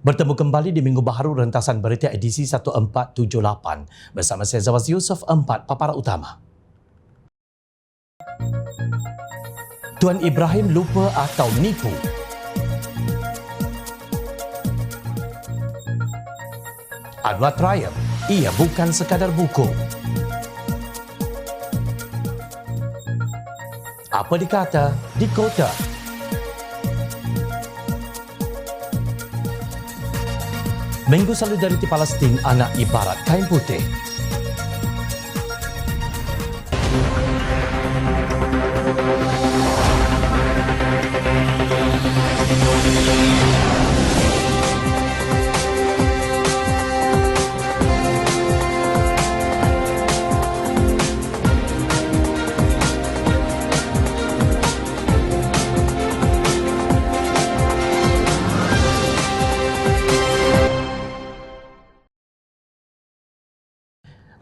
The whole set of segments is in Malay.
Bertemu kembali di Minggu Baharu Rentasan Berita edisi 1478 bersama saya Zawaz Yusof. 4 paparan utama. Tuan Ibrahim lupa atau nipu? Anwar Triumph, ia bukan sekadar buku. Apa dikata di kota? Minggu Solidariti Palestin anak ibarat kain putih.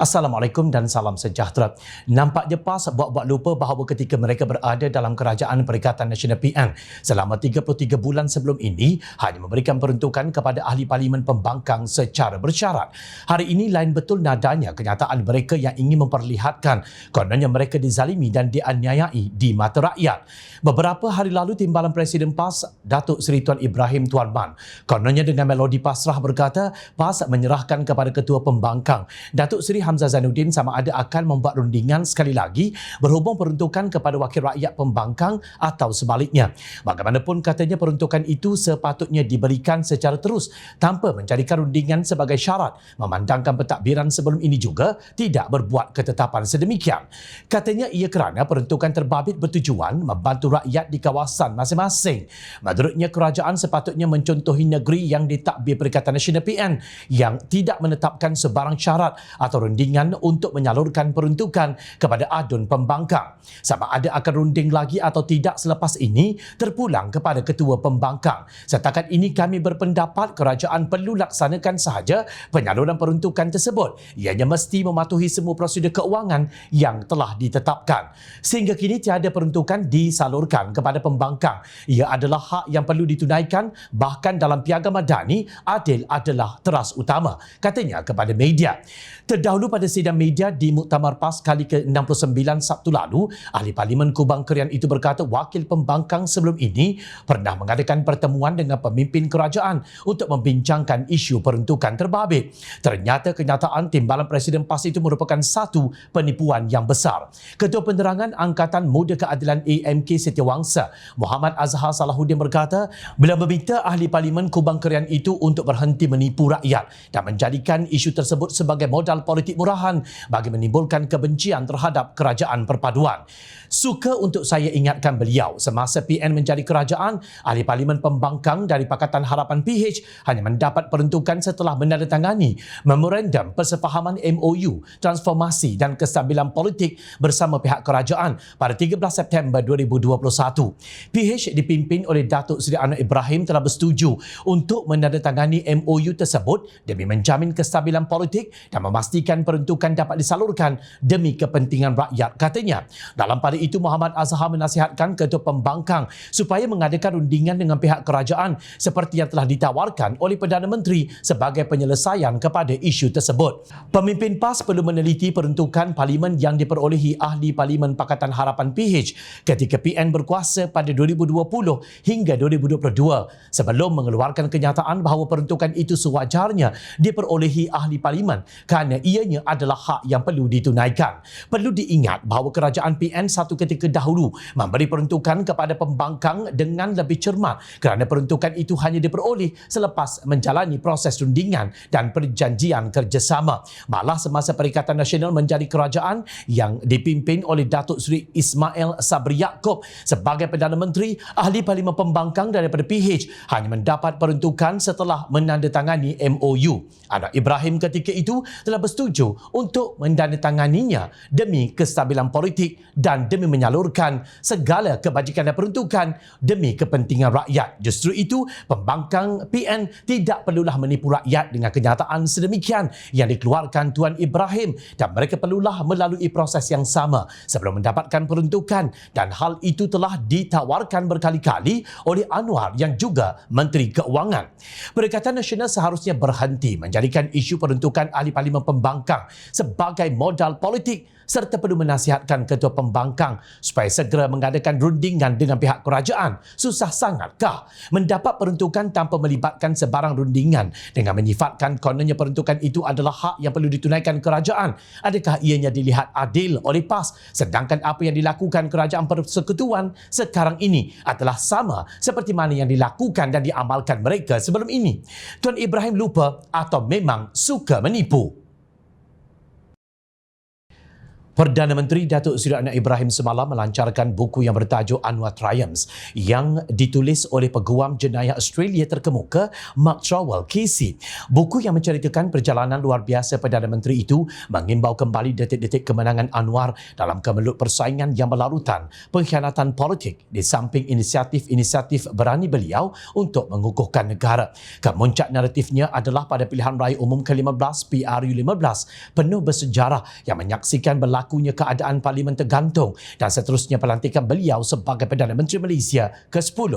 Assalamualaikum dan salam sejahtera. Nampaknya PAS buat-buat lupa bahawa ketika mereka berada dalam Kerajaan Perikatan Nasional PN selama 33 bulan sebelum ini hanya memberikan peruntukan kepada ahli parlimen pembangkang secara bersyarat. Hari ini lain betul nadanya kenyataan mereka yang ingin memperlihatkan kononnya mereka dizalimi dan dianiayai di mata rakyat. Beberapa hari lalu Timbalan Presiden PAS Datuk Seri Tuan Ibrahim Tuan Man kononnya dengan melodi pasrah berkata PAS menyerahkan kepada Ketua Pembangkang Datuk Seri Hamzah Zainuddin sama ada akan membuat rundingan sekali lagi berhubung peruntukan kepada wakil rakyat pembangkang atau sebaliknya. Bagaimanapun katanya peruntukan itu sepatutnya diberikan secara terus tanpa menjadikan rundingan sebagai syarat, memandangkan pentadbiran sebelum ini juga tidak berbuat ketetapan sedemikian. Katanya ia kerana peruntukan terbabit bertujuan membantu rakyat di kawasan masing-masing. Menurutnya kerajaan sepatutnya mencontohi negeri yang ditadbir Perikatan Nasional PN yang tidak menetapkan sebarang syarat atau rundingan untuk menyalurkan peruntukan kepada adun pembangkang. Sama ada akan runding lagi atau tidak selepas ini terpulang kepada Ketua Pembangkang. Setakat ini kami berpendapat kerajaan perlu laksanakan sahaja penyaluran peruntukan tersebut. Ianya mesti mematuhi semua prosedur keuangan yang telah ditetapkan. Sehingga kini tiada peruntukan disalurkan kepada pembangkang. Ia adalah hak yang perlu ditunaikan, bahkan dalam piagam madani adil adalah teras utama, katanya kepada media. Terdahulu pada sidang media di Muktamar PAS kali ke-69 Sabtu lalu, Ahli Parlimen Kubang Krian itu berkata wakil pembangkang sebelum ini pernah mengadakan pertemuan dengan pemimpin kerajaan untuk membincangkan isu peruntukan terbabit. Ternyata kenyataan Timbalan Presiden PAS itu merupakan satu penipuan yang besar. Ketua Penerangan Angkatan Muda Keadilan AMK Setiawangsa, Muhammad Azhar Salahuddin berkata, bila meminta Ahli Parlimen Kubang Krian itu untuk berhenti menipu rakyat dan menjadikan isu tersebut sebagai modal politik murahan bagi menimbulkan kebencian terhadap kerajaan perpaduan. Suka untuk saya ingatkan beliau, semasa PN menjadi kerajaan, Ahli Parlimen Pembangkang dari Pakatan Harapan PH hanya mendapat peruntukan setelah menandatangani Memorandum Persefahaman MOU Transformasi dan Kestabilan Politik bersama pihak kerajaan pada 13 September 2021. PH dipimpin oleh Datuk Seri Anwar Ibrahim telah bersetuju untuk menandatangani MOU tersebut demi menjamin kestabilan politik dan memastikan peruntukan dapat disalurkan demi kepentingan rakyat, katanya. Dalam pada itu, Muhammad Azhar menasihatkan Ketua Pembangkang supaya mengadakan rundingan dengan pihak kerajaan seperti yang telah ditawarkan oleh Perdana Menteri sebagai penyelesaian kepada isu tersebut. Pemimpin PAS perlu meneliti peruntukan parlimen yang diperolehi Ahli Parlimen Pakatan Harapan PH ketika PN berkuasa pada 2020 hingga 2022 sebelum mengeluarkan kenyataan bahawa peruntukan itu sewajarnya diperolehi Ahli Parlimen kerana ianya adalah hak yang perlu ditunaikan. Perlu diingat bahawa kerajaan PN satu ketika dahulu memberi peruntukan kepada pembangkang dengan lebih cermat kerana peruntukan itu hanya diperoleh selepas menjalani proses rundingan dan perjanjian kerjasama. Malah semasa Perikatan Nasional menjadi kerajaan yang dipimpin oleh Datuk Seri Ismail Sabri Yaakob sebagai Perdana Menteri, Ahli Parlimen Pembangkang daripada PH hanya mendapat peruntukan setelah menandatangani MOU. Anwar Ibrahim ketika itu telah bersetuju isu untuk mendandatanganinya demi kestabilan politik dan demi menyalurkan segala kebajikan dan peruntukan demi kepentingan rakyat. Justru itu, pembangkang PN tidak perlulah menipu rakyat dengan kenyataan sedemikian yang dikeluarkan Tuan Ibrahim, dan mereka perlulah melalui proses yang sama sebelum mendapatkan peruntukan, dan hal itu telah ditawarkan berkali-kali oleh Anwar yang juga Menteri Keuangan. Perikatan Nasional seharusnya berhenti menjadikan isu peruntukan ahli parlimen pembangkang sebagai modal politik serta perlu menasihatkan Ketua Pembangkang supaya segera mengadakan rundingan dengan pihak kerajaan. Susah sangatkah mendapat peruntukan tanpa melibatkan sebarang rundingan dengan menyifatkan kononnya peruntukan itu adalah hak yang perlu ditunaikan kerajaan? Adakah ianya dilihat adil oleh PAS, sedangkan apa yang dilakukan Kerajaan Persekutuan sekarang ini adalah sama seperti mana yang dilakukan dan diamalkan mereka sebelum ini? Tuan Ibrahim lupa atau memang suka menipu? Perdana Menteri Datuk Seri Anwar Ibrahim semalam melancarkan buku yang bertajuk Anwar Triumphs yang ditulis oleh Peguam Jenayah Australia terkemuka Mark Trowell KC. Buku yang menceritakan perjalanan luar biasa Perdana Menteri itu mengimbau kembali detik-detik kemenangan Anwar dalam kemelut persaingan yang berlarutan, pengkhianatan politik di samping inisiatif-inisiatif berani beliau untuk mengukuhkan negara. Kemuncak naratifnya adalah pada pilihan raya umum ke-15 PRU15 penuh bersejarah yang menyaksikan berlakunya keadaan parlimen tergantung dan seterusnya pelantikan beliau sebagai Perdana Menteri Malaysia ke-10.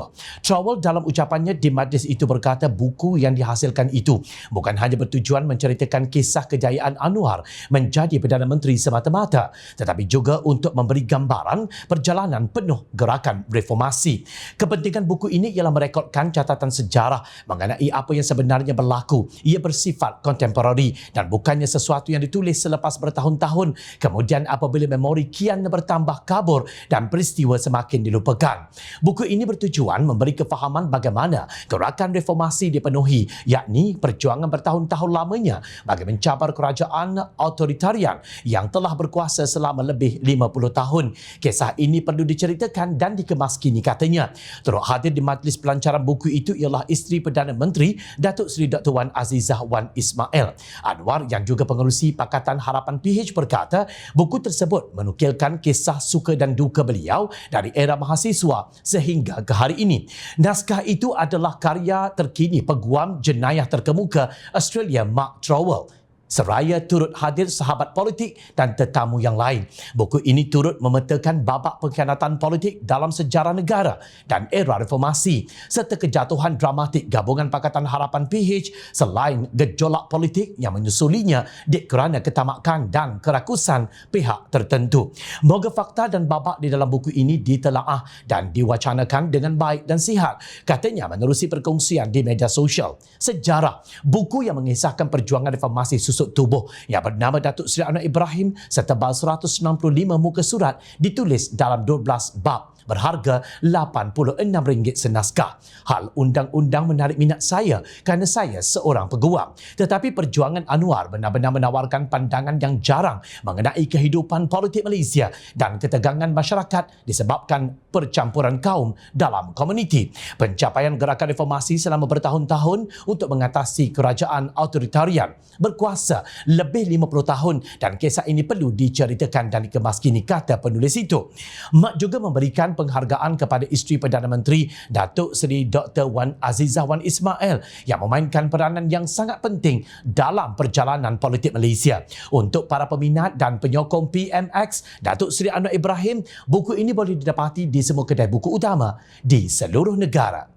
Trowell dalam ucapannya di majlis itu berkata buku yang dihasilkan itu bukan hanya bertujuan menceritakan kisah kejayaan Anwar menjadi Perdana Menteri semata-mata, tetapi juga untuk memberi gambaran perjalanan penuh gerakan reformasi. Kepentingan buku ini ialah merekodkan catatan sejarah mengenai apa yang sebenarnya berlaku. Ia bersifat kontemporari dan bukannya sesuatu yang ditulis selepas bertahun-tahun kemudian apabila memori kian bertambah kabur dan peristiwa semakin dilupakan. Buku ini bertujuan memberi kefahaman bagaimana gerakan reformasi dipenuhi, yakni perjuangan bertahun-tahun lamanya bagi mencabar kerajaan otoritarian yang telah berkuasa selama lebih 50 tahun. Kisah ini perlu diceritakan dan dikemas kini, katanya. Turut hadir di majlis pelancaran buku itu ialah isteri Perdana Menteri Datuk Seri Dr. Wan Azizah Wan Ismail. Anwar yang juga pengerusi Pakatan Harapan PH berkata, buku tersebut menukilkan kisah suka dan duka beliau dari era mahasiswa sehingga ke hari ini. Naskah itu adalah karya terkini Peguam Jenayah terkemuka Australia Mark Trowell. Seraya turut hadir sahabat politik dan tetamu yang lain. Buku ini turut memetakan babak pengkhianatan politik dalam sejarah negara dan era reformasi serta kejatuhan dramatik gabungan Pakatan Harapan PH selain gejolak politik yang menyusulinya kerana ketamakan dan kerakusan pihak tertentu. Moga fakta dan babak di dalam buku ini ditelaah dan diwacanakan dengan baik dan sihat, katanya menerusi perkongsian di media sosial. Sejarah, buku yang mengisahkan perjuangan reformasi susuk tubuh yang bernama Datuk Seri Anwar Ibrahim setebal 195 muka surat ditulis dalam 12 bab berharga RM86 senaskah. Hal undang-undang menarik minat saya kerana saya seorang peguam. Tetapi perjuangan Anwar benar-benar menawarkan pandangan yang jarang mengenai kehidupan politik Malaysia dan ketegangan masyarakat disebabkan percampuran kaum dalam komuniti. Pencapaian gerakan reformasi selama bertahun-tahun untuk mengatasi kerajaan otoritarian berkuasa lebih 50 tahun dan kisah ini perlu diceritakan dan dikemas kini, kata penulis itu. Mak juga memberikan penghargaan kepada isteri Perdana Menteri Datuk Seri Dr. Wan Azizah Wan Ismail yang memainkan peranan yang sangat penting dalam perjalanan politik Malaysia. Untuk para peminat dan penyokong PMX Datuk Seri Anwar Ibrahim, buku ini boleh didapati di semua kedai buku utama di seluruh negara.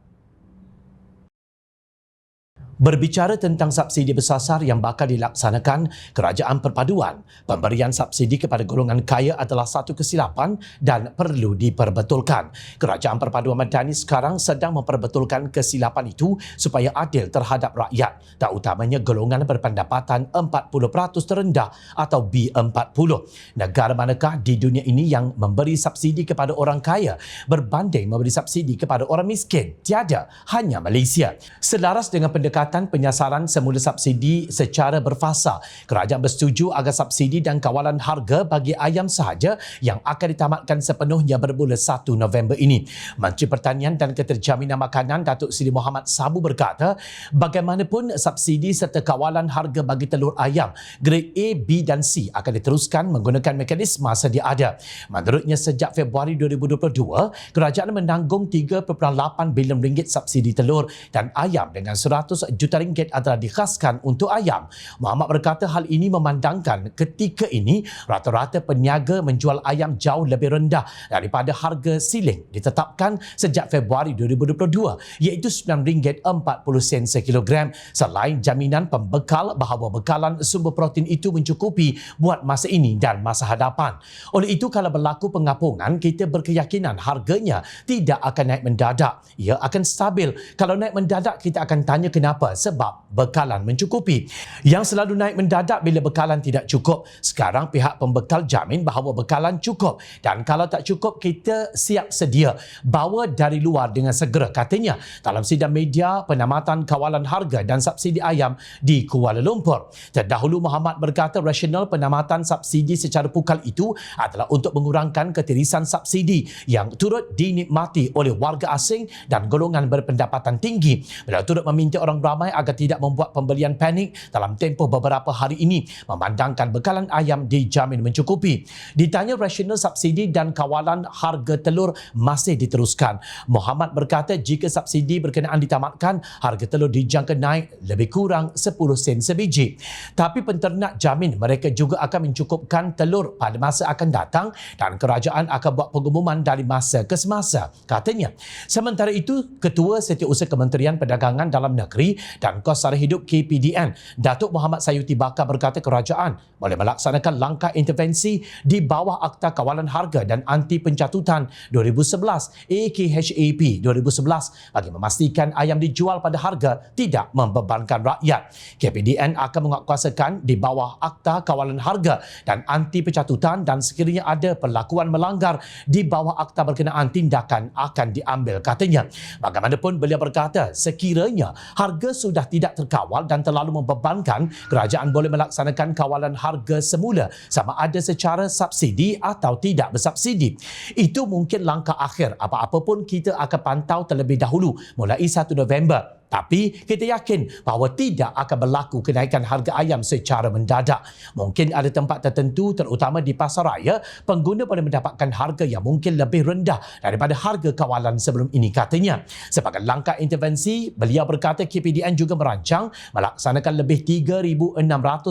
Berbicara tentang subsidi bersasar yang bakal dilaksanakan Kerajaan Perpaduan, pemberian subsidi kepada golongan kaya adalah satu kesilapan dan perlu diperbetulkan. Kerajaan Perpaduan Madani sekarang sedang memperbetulkan kesilapan itu supaya adil terhadap rakyat, terutamanya golongan berpendapatan 40% terendah atau B40. Negara manakah di dunia ini yang memberi subsidi kepada orang kaya berbanding memberi subsidi kepada orang miskin? Tiada, hanya Malaysia. Selaras dengan pendekatan peningkatan penyasaran semula subsidi secara berfasa. Kerajaan bersetuju agar subsidi dan kawalan harga bagi ayam sahaja yang akan ditamatkan sepenuhnya bermula 1 November ini. Menteri Pertanian dan Keterjaminan Makanan Datuk Seri Mohamad Sabu berkata, bagaimanapun subsidi serta kawalan harga bagi telur ayam grade A, B dan C akan diteruskan menggunakan mekanisme sedia ada. Menurutnya, sejak Februari 2022, kerajaan menanggung 3.8 bilion ringgit subsidi telur dan ayam dengan 100 juta ringgit adalah dikhaskan untuk ayam. Mohamad berkata hal ini memandangkan ketika ini rata-rata peniaga menjual ayam jauh lebih rendah daripada harga siling ditetapkan sejak Februari 2022 iaitu RM9.40 sekilogram, selain jaminan pembekal bahawa bekalan sumber protein itu mencukupi buat masa ini dan masa hadapan. Oleh itu, kalau berlaku pengapungan, kita berkeyakinan harganya tidak akan naik mendadak. Ia akan stabil. Kalau naik mendadak, kita akan tanya kenapa. Sebab bekalan mencukupi. Yang selalu naik mendadak bila bekalan tidak cukup. Sekarang pihak pembekal jamin bahawa bekalan cukup. Dan kalau tak cukup, kita siap sedia bawa dari luar dengan segera, katanya dalam sidang media penamatan kawalan harga dan subsidi ayam di Kuala Lumpur. Terdahulu, Mohamad berkata rasional penamatan subsidi secara pukal itu adalah untuk mengurangkan ketirisan subsidi yang turut dinikmati oleh warga asing dan golongan berpendapatan tinggi. Beliau turut meminta orang ramai agar tidak membuat pembelian panik dalam tempoh beberapa hari ini, memandangkan bekalan ayam dijamin mencukupi. Ditanya rasional subsidi dan kawalan harga telur masih diteruskan, Mohamad berkata jika subsidi berkenaan ditamatkan, harga telur dijangka naik lebih kurang 10 sen sebiji. Tapi penternak jamin mereka juga akan mencukupkan telur pada masa akan datang dan kerajaan akan buat pengumuman dari masa ke semasa, katanya. Sementara itu, Ketua Setiausaha Kementerian Perdagangan Dalam Negeri dan Kos Sara Hidup KPDN, Datuk Muhammad Sayuti Bakar berkata kerajaan boleh melaksanakan langkah intervensi di bawah Akta Kawalan Harga dan Anti Pencatutan 2011 AKHAP 2011 bagi memastikan ayam dijual pada harga tidak membebankan rakyat. KPDN akan menguatkuasakan di bawah Akta Kawalan Harga dan Anti Pencatutan dan sekiranya ada perlakuan melanggar di bawah akta berkenaan, tindakan akan diambil, katanya. Bagaimanapun, beliau berkata sekiranya harga sudah tidak terkawal dan terlalu membebankan, kerajaan boleh melaksanakan kawalan harga semula sama ada secara subsidi atau tidak bersubsidi. Itu mungkin langkah akhir. Apa-apa pun kita akan pantau terlebih dahulu mulai 1 November. Tapi kita yakin bahawa tidak akan berlaku kenaikan harga ayam secara mendadak. Mungkin ada tempat tertentu terutama di pasaraya, pengguna boleh mendapatkan harga yang mungkin lebih rendah daripada harga kawalan sebelum ini, katanya. Sebagai langkah intervensi, beliau berkata KPDN juga merancang melaksanakan lebih 3,600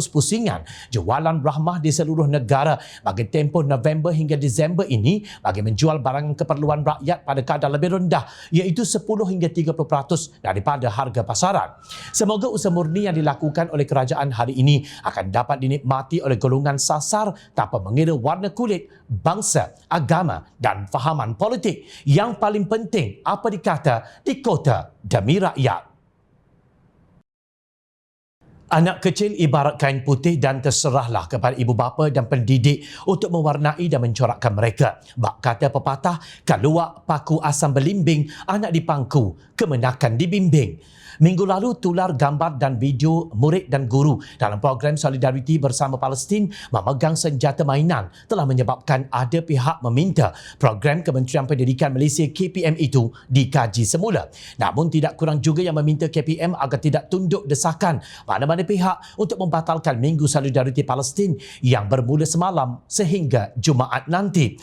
pusingan jualan rahmah di seluruh negara bagi tempoh November hingga Disember ini bagi menjual barang keperluan rakyat pada kadar lebih rendah iaitu 10 hingga 30% daripada harga pasaran. Semoga usaha murni yang dilakukan oleh kerajaan hari ini akan dapat dinikmati oleh golongan sasar tanpa mengira warna kulit, bangsa, agama dan fahaman politik. Yang paling penting, apa dikata, di kota demi rakyat. Anak kecil ibarat kain putih dan terserahlah kepada ibu bapa dan pendidik untuk mewarnai dan mencorakkan mereka. Bak kata pepatah, kaluak paku asam belimbing, anak dipangku, kemenakan dibimbing. Minggu lalu, tular gambar dan video murid dan guru dalam program Solidariti Bersama Palestin memegang senjata mainan telah menyebabkan ada pihak meminta program Kementerian Pendidikan Malaysia KPM itu dikaji semula. Namun tidak kurang juga yang meminta KPM agar tidak tunduk desakan mana-mana pihak untuk membatalkan Minggu Solidariti Palestin yang bermula semalam sehingga Jumaat nanti.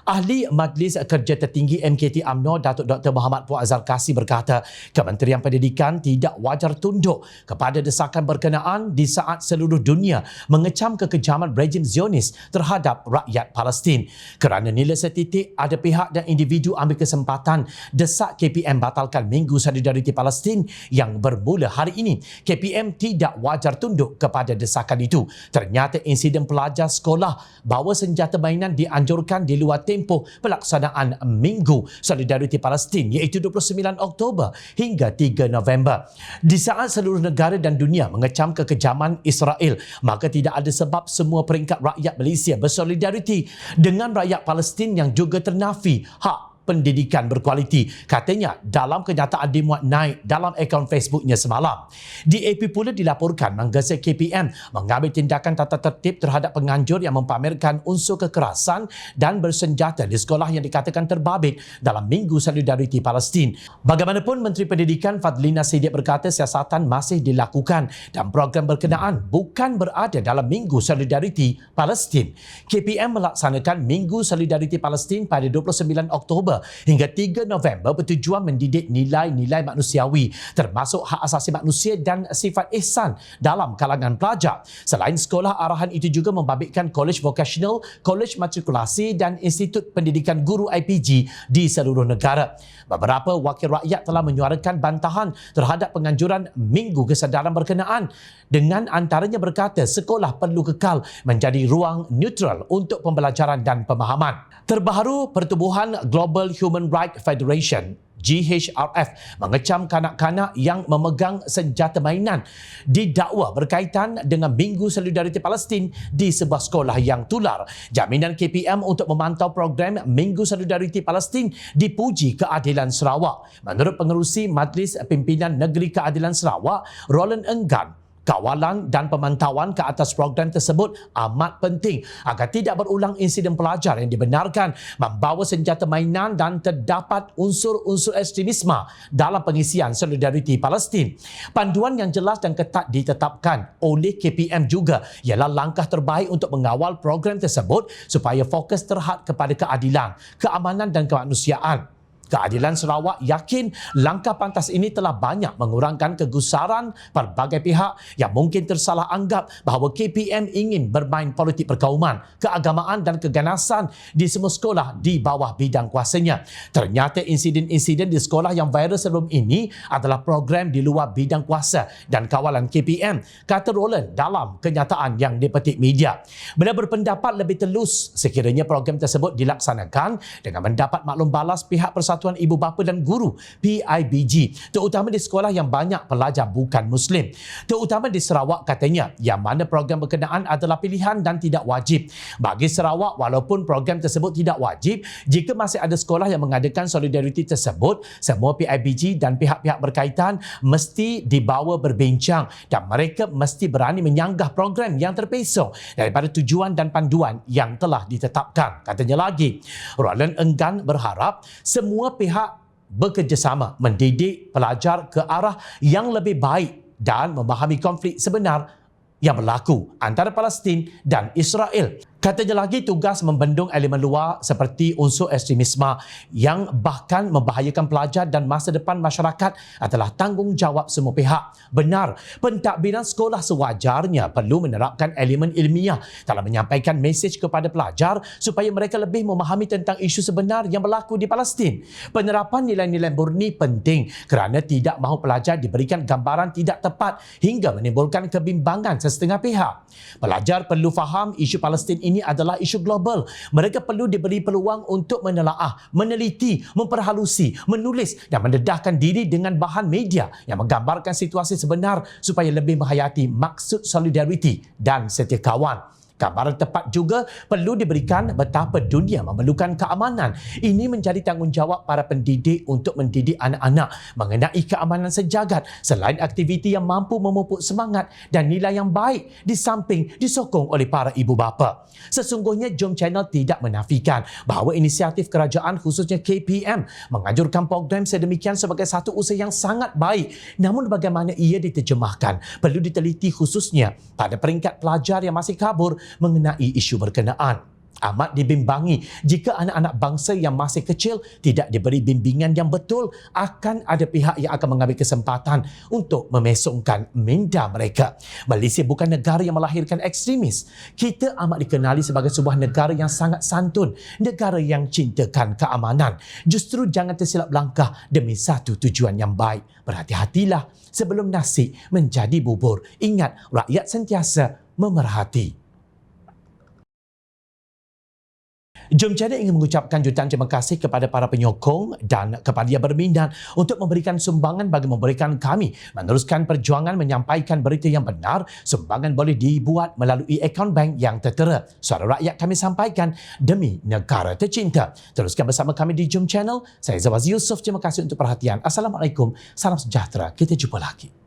Ahli Majlis Kerja Tertinggi MKT UMNO Datuk Dr. Muhammad Fuad Zarkasi berkata Kementerian Pendidikan tidak wajar tunduk kepada desakan berkenaan di saat seluruh dunia mengecam kekejaman rejim Zionis terhadap rakyat Palestin. Kerana nilai setitik, ada pihak dan individu ambil kesempatan desak KPM batalkan Minggu Solidariti Palestin yang bermula hari ini. KPM tidak wajar tunduk kepada desakan itu. Ternyata insiden pelajar sekolah bawa senjata mainan dianjurkan di luar tempoh pelaksanaan Minggu Solidariti Palestin iaitu 29 Oktober hingga 3 November. Di saat seluruh negara dan dunia mengecam kekejaman Israel, maka tidak ada sebab semua peringkat rakyat Malaysia bersolidariti dengan rakyat Palestin yang juga ternafi hak pendidikan berkualiti. Katanya dalam kenyataan dimuat naik dalam akaun Facebooknya semalam. DAP pula dilaporkan menggesa KPM mengambil tindakan tata tertib terhadap penganjur yang mempamerkan unsur kekerasan dan bersenjata di sekolah yang dikatakan terbabit dalam Minggu Solidariti Palestin. Bagaimanapun, Menteri Pendidikan Fadlina Sidiq berkata siasatan masih dilakukan dan program berkenaan bukan berada dalam Minggu Solidariti Palestin. KPM melaksanakan Minggu Solidariti Palestin pada 29 Oktober hingga 3 November bertujuan mendidik nilai-nilai manusiawi termasuk hak asasi manusia dan sifat ihsan dalam kalangan pelajar. Selain sekolah, arahan itu juga membabitkan kolej vokasional, kolej matrikulasi dan Institut Pendidikan Guru IPG di seluruh negara. Beberapa wakil rakyat telah menyuarakan bantahan terhadap penganjuran Minggu Kesedaran berkenaan dengan antaranya berkata sekolah perlu kekal menjadi ruang neutral untuk pembelajaran dan pemahaman. Terbaru, Pertubuhan Global Human Rights Federation GHRF mengecam kanak-kanak yang memegang senjata mainan didakwa berkaitan dengan Minggu Solidariti Palestin di sebuah sekolah yang tular. Jaminan KPM untuk memantau program Minggu Solidariti Palestin dipuji Keadilan Sarawak. Menurut pengerusi Majlis Pimpinan Negeri Keadilan Sarawak, Roland Enggan, kawalan dan pemantauan ke atas program tersebut amat penting agar tidak berulang insiden pelajar yang dibenarkan membawa senjata mainan dan terdapat unsur-unsur ekstremisme dalam pengisian Solidariti Palestin. Panduan yang jelas dan ketat ditetapkan oleh KPM juga ialah langkah terbaik untuk mengawal program tersebut supaya fokus terhad kepada keadilan, keamanan dan kemanusiaan. Keadilan Sarawak yakin langkah pantas ini telah banyak mengurangkan kegusaran pelbagai pihak yang mungkin tersalah anggap bahawa KPM ingin bermain politik perkauman, keagamaan dan keganasan di semua sekolah di bawah bidang kuasanya. Ternyata insiden-insiden di sekolah yang viral sebelum ini adalah program di luar bidang kuasa dan kawalan KPM, kata Roland dalam kenyataan yang dipetik media. Beliau berpendapat lebih telus sekiranya program tersebut dilaksanakan dengan mendapat maklum balas pihak Persatuan Ibu Bapa dan Guru PIBG, terutama di sekolah yang banyak pelajar bukan Muslim. Terutama di Sarawak katanya, yang mana program berkenaan adalah pilihan dan tidak wajib. Bagi Sarawak, walaupun program tersebut tidak wajib, jika masih ada sekolah yang mengadakan solidariti tersebut, semua PIBG dan pihak-pihak berkaitan mesti dibawa berbincang dan mereka mesti berani menyanggah program yang terpesong daripada tujuan dan panduan yang telah ditetapkan. Katanya lagi, Roland Enggan berharap semua pihak bekerjasama mendidik pelajar ke arah yang lebih baik dan memahami konflik sebenar yang berlaku antara Palestin dan Israel. Katanya lagi, tugas membendung elemen luar seperti unsur ekstremisme yang bahkan membahayakan pelajar dan masa depan masyarakat adalah tanggungjawab semua pihak. Benar, pentadbiran sekolah sewajarnya perlu menerapkan elemen ilmiah dalam menyampaikan mesej kepada pelajar supaya mereka lebih memahami tentang isu sebenar yang berlaku di Palestin. Penerapan nilai-nilai murni penting kerana tidak mahu pelajar diberikan gambaran tidak tepat hingga menimbulkan kebimbangan sesetengah pihak. Pelajar perlu faham isu Palestin ini adalah isu global. Mereka perlu diberi peluang untuk menelaah, meneliti, memperhalusi, menulis dan mendedahkan diri dengan bahan media yang menggambarkan situasi sebenar supaya lebih menghayati maksud solidariti dan setia kawan. Gambaran tepat juga perlu diberikan betapa dunia memerlukan keamanan. Ini menjadi tanggungjawab para pendidik untuk mendidik anak-anak mengenai keamanan sejagat selain aktiviti yang mampu memupuk semangat dan nilai yang baik di samping disokong oleh para ibu bapa. Sesungguhnya Jom Channel tidak menafikan bahawa inisiatif kerajaan khususnya KPM menganjurkan program sedemikian sebagai satu usaha yang sangat baik. Namun bagaimana ia diterjemahkan perlu diteliti khususnya pada peringkat pelajar yang masih kabur mengenai isu berkenaan. Amat dibimbangi jika anak-anak bangsa yang masih kecil tidak diberi bimbingan yang betul, akan ada pihak yang akan mengambil kesempatan untuk memesongkan minda mereka. Malaysia bukan negara yang melahirkan ekstremis. Kita amat dikenali sebagai sebuah negara yang sangat santun, negara yang cintakan keamanan. Justru jangan tersilap langkah demi satu tujuan yang baik. Berhati-hatilah sebelum nasi menjadi bubur. Ingat, rakyat sentiasa memerhati. Jom Channel ingin mengucapkan jutaan terima kasih kepada para penyokong dan kepada yang berminat untuk memberikan sumbangan bagi memberikan kami meneruskan perjuangan menyampaikan berita yang benar. Sumbangan boleh dibuat melalui akaun bank yang tertera. Suara rakyat kami sampaikan demi negara tercinta. Teruskan bersama kami di Jom Channel. Saya Zawaz Yusof. Terima kasih untuk perhatian. Assalamualaikum. Salam sejahtera. Kita jumpa lagi.